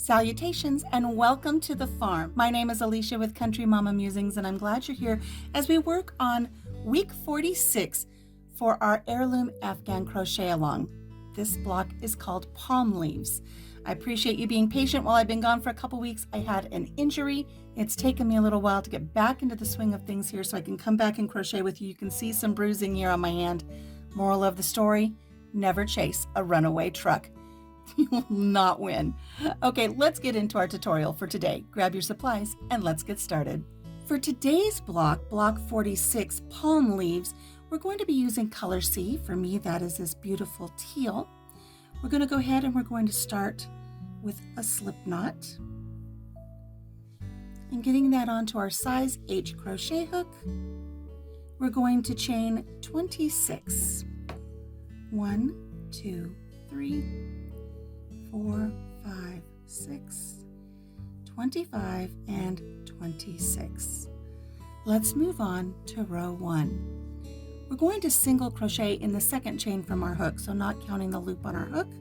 Salutations and welcome to the farm. My name is Alicia with Country Mama Musings, and I'm glad you're here as we work on week 46 for our Heirloom Afghan crochet along. This block is called Palm Leaves. I appreciate you being patient while I've been gone for a couple weeks. I had an injury. It's taken me a little while to get back into the swing of things here so I can come back and crochet with you. You can see some bruising here on my hand. Moral of the story, never chase a runaway truck. You will not win. Okay, let's get into our tutorial for today. Grab your supplies and let's get started. For today's block, block 46, Palm Leaves, we're going to be using color C. For me, that is this beautiful teal. We're going to go ahead and we're going to start with a slip knot. And getting that onto our size H crochet hook, we're going to chain 26. 1, 2, 3, 4, 5, 6, 25, and 26. Let's move on to row 1. We're going to single crochet in the second chain from our hook, so not counting the loop on our hook.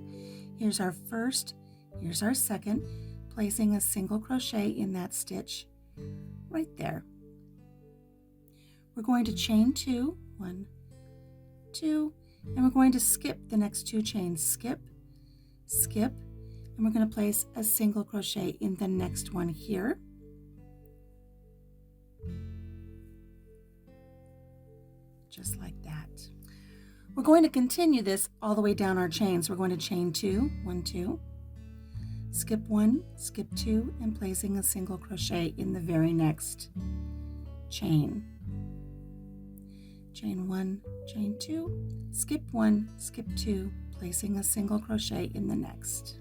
Here's our first, here's our second, placing a single crochet in that stitch right there. We're going to chain 2, 1, 2, and we're going to skip the next 2 chains. Skip, skip, and we're going to place a single crochet in the next one here. Just like that. We're going to continue this all the way down our chains. We're going to chain 2, 1, 2, skip 1, skip 2, and placing a single crochet in the very next chain. Chain 1, chain 2, skip 1, skip 2, placing a single crochet in the next.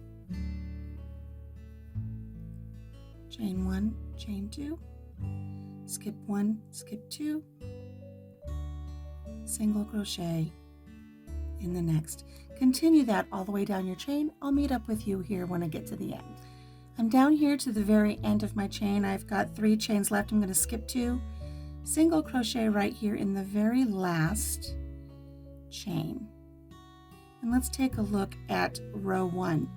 Chain 1, chain 2, skip 1, skip 2, single crochet in the next. Continue that all the way down your chain. I'll meet up with you here when I get to the end. I'm down here to the very end of my chain. I've got 3 chains left. I'm going to skip 2, single crochet right here in the very last chain. And let's take a look at row 1.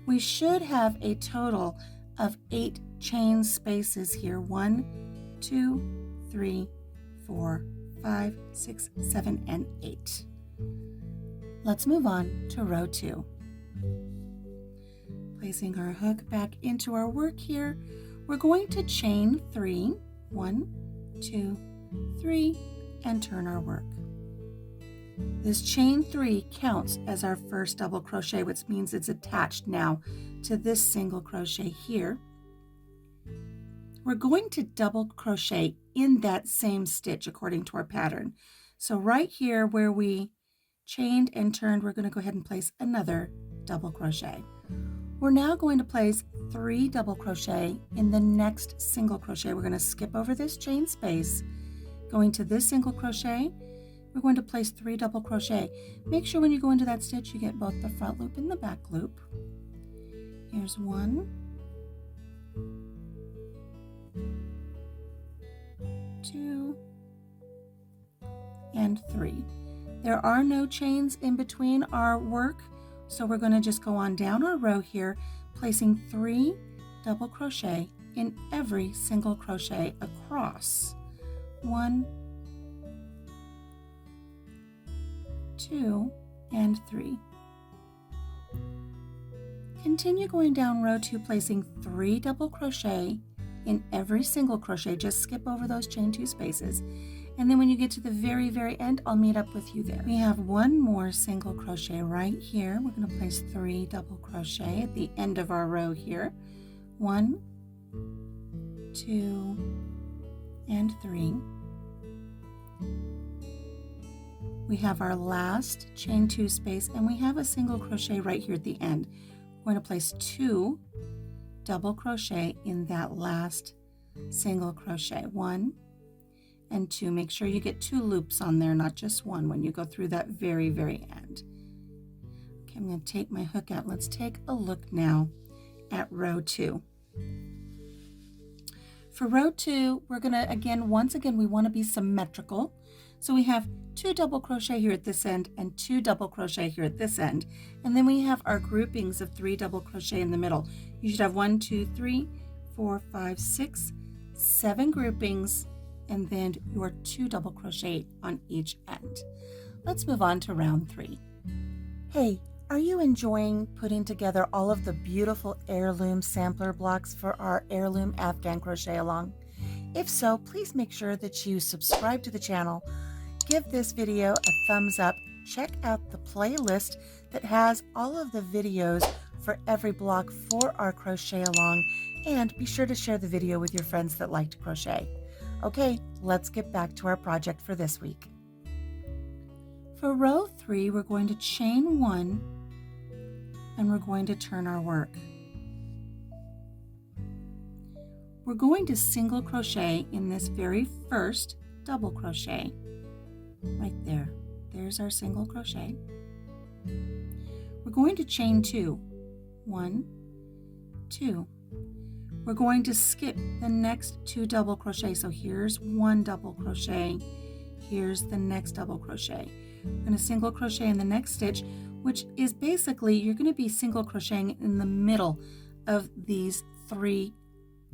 We should have a total of 8 chain spaces here. 1, 2, 3, 4, 5, 6, 7, and 8. Let's move on to row 2. Placing our hook back into our work here, we're going to chain 3, 1, 2, 3, and turn our work. This chain 3 counts as our first double crochet, which means it's attached now to this single crochet here. We're going to double crochet in that same stitch according to our pattern. So right here where we chained and turned, we're going to go ahead and place another double crochet. We're now going to place 3 double crochet in the next single crochet. We're going to skip over this chain space, going to this single crochet. We're going to place 3 double crochet. Make sure when you go into that stitch you get both the front loop and the back loop. Here's 1, 2, and 3. There are no chains in between our work, so we're going to just go on down our row here, placing 3 double crochet in every single crochet across. 1, 2, and 3. Continue going down row 2, placing 3 double crochet in every single crochet. Just skip over those chain 2 spaces. And then when you get to the very, very end, I'll meet up with you there. We have 1 more single crochet right here. We're going to place 3 double crochet at the end of our row here. 1, 2, and 3. We have our last chain 2 space, and we have a single crochet right here at the end. We're going to place 2 double crochet in that last single crochet. 1 and 2. Make sure you get 2 loops on there, not just 1 when you go through that very, very end. Okay, I'm going to take my hook out. Let's take a look now at row 2. For row 2, we're going to, once again, we want to be symmetrical. So we have 2 double crochet here at this end and 2 double crochet here at this end. And then we have our groupings of 3 double crochet in the middle. You should have 1, 2, 3, 4, 5, 6, 7 groupings, and then your 2 double crochet on each end. Let's move on to round 3. Hey, are you enjoying putting together all of the beautiful heirloom sampler blocks for our Heirloom Afghan crochet along? If so, please make sure that you subscribe to the channel, give this video a thumbs up, check out the playlist that has all of the videos for every block for our crochet along, and be sure to share the video with your friends that like to crochet. Okay, let's get back to our project for this week. For row 3, we're going to chain 1 and we're going to turn our work. We're going to single crochet in this very first double crochet. Right there. There's our single crochet. We're going to chain 2. 1, 2. We're going to skip the next 2 double crochet. So here's 1 double crochet. Here's the next double crochet. We're going to single crochet in the next stitch, which is basically you're going to be single crocheting in the middle of these 3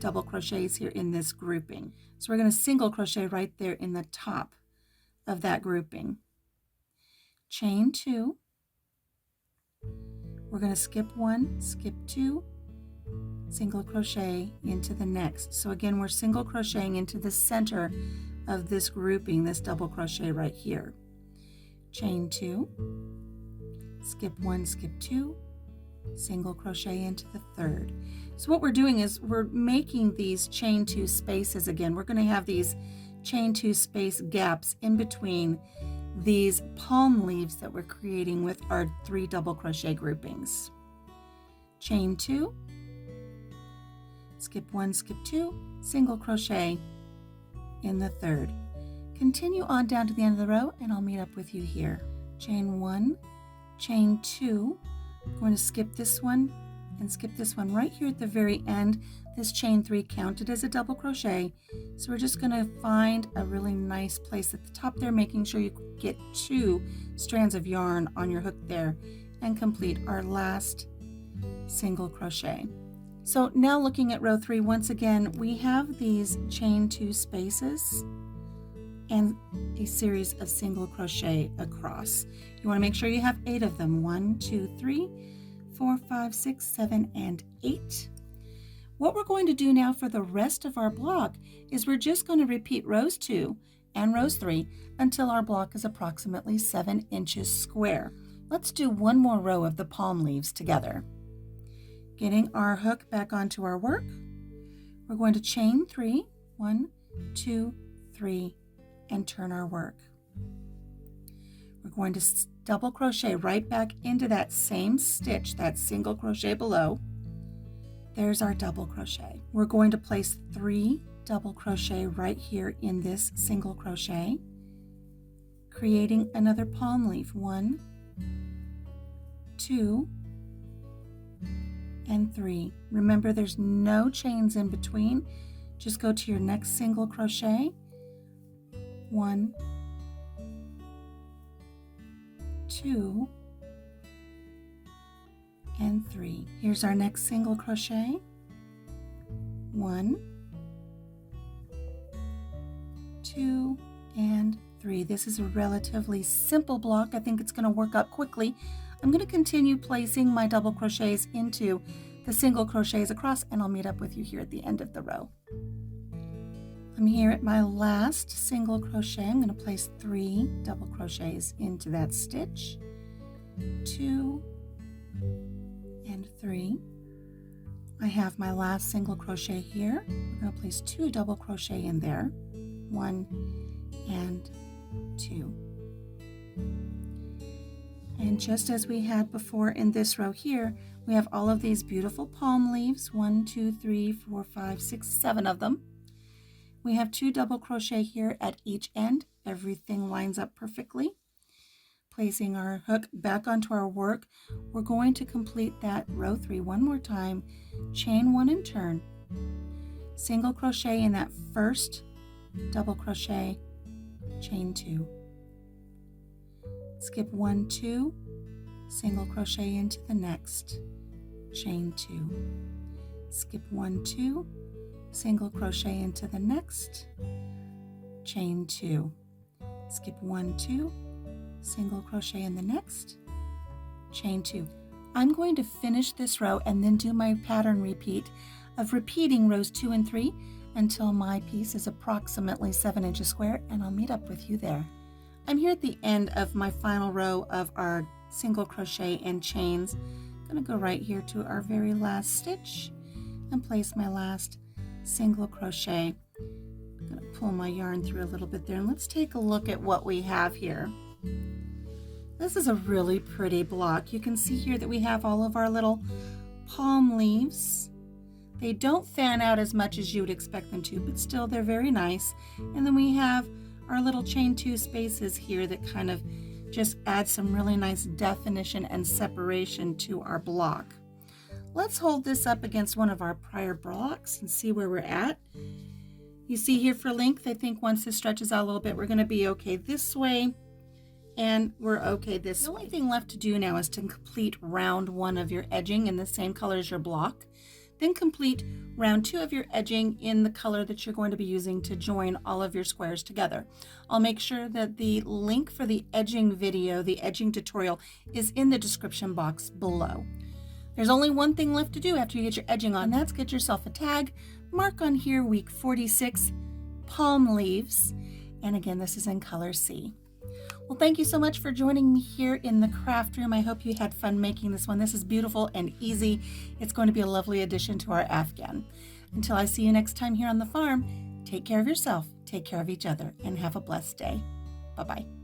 double crochets here in this grouping. So we're going to single crochet right there in the top of that grouping. Chain 2. We're going to skip 1, skip 2, single crochet into the next. So again, we're single crocheting into the center of this grouping, this double crochet right here. Chain 2, skip 1, skip 2, single crochet into the third. So what we're doing is we're making these chain 2 spaces again. We're going to have these chain 2 space gaps in between these palm leaves that we're creating with our 3 double crochet groupings. Chain 2, skip 1, skip 2, single crochet in the third. Continue on down to the end of the row and I'll meet up with you here. Chain 1, chain 2, I'm going to skip this one and skip this one right here at the very end. This chain 3 counted as a double crochet, so we're just going to find a really nice place at the top there, making sure you get 2 strands of yarn on your hook there, and complete our last single crochet. So now looking at row 3, once again we have these chain 2 spaces and a series of single crochet across. You want to make sure you have 8 of them. 1, 2, 3, 4, 5, 6, 7, and 8. What we're going to do now for the rest of our block is we're just going to repeat rows 2 and rows 3 until our block is approximately 7 inches square. Let's do one more row of the palm leaves together. Getting our hook back onto our work, we're going to chain 3, 1, 2, 3, and turn our work. We're going to double crochet right back into that same stitch, that single crochet below. There's our double crochet. We're going to place 3 double crochet right here in this single crochet, creating another palm leaf. 1, 2, and 3. Remember, there's no chains in between. Just go to your next single crochet. 1, 2, and 3. Here's our next single crochet. 1, 2, and 3. This is a relatively simple block. I think it's going to work up quickly. I'm going to continue placing my double crochets into the single crochets across, and I'll meet up with you here at the end of the row. I'm here at my last single crochet. I'm going to place 3 double crochets into that stitch. 2 and 3. I have my last single crochet here. I'm going to place 2 double crochet in there. 1 and 2. And just as we had before in this row here, we have all of these beautiful palm leaves. 1, 2, 3, 4, 5, 6, 7 of them. We have 2 double crochet here at each end. Everything lines up perfectly. Placing our hook back onto our work, we're going to complete that row 3 one more time. Chain 1 and turn. Single crochet in that first double crochet, chain 2. skip 1, 2, single crochet into the next, chain 2, skip 1, 2, single crochet into the next, chain 2, skip 1, 2, single crochet in the next, chain 2. I'm going to finish this row and then do my pattern repeat of repeating rows 2 and 3 until my piece is approximately 7 inches square, and I'll meet up with you there. I'm here at the end of my final row of our single crochet and chains. I'm going to go right here to our very last stitch and place my last single crochet. I'm going to pull my yarn through a little bit there, and let's take a look at what we have here. This is a really pretty block. You can see here that we have all of our little palm leaves. They don't fan out as much as you would expect them to, but still they're very nice. And then we have our little chain 2 spaces here that kind of just add some really nice definition and separation to our block. Let's hold this up against one of our prior blocks and see where we're at. You see here for length, I think once this stretches out a little bit, we're going to be okay this way, and we're okay this way. The only thing left to do now is to complete round 1 of your edging in the same color as your block. Then complete round 2 of your edging in the color that you're going to be using to join all of your squares together. I'll make sure that the link for the edging video, the edging tutorial, is in the description box below. There's only one thing left to do after you get your edging on, and that's get yourself a tag. Mark on here week 46, palm leaves, and again, this is in color C. Well, thank you so much for joining me here in the craft room. I hope you had fun making this one. This is beautiful and easy. It's going to be a lovely addition to our Afghan. Until I see you next time here on the farm, take care of yourself, take care of each other, and have a blessed day. Bye-bye.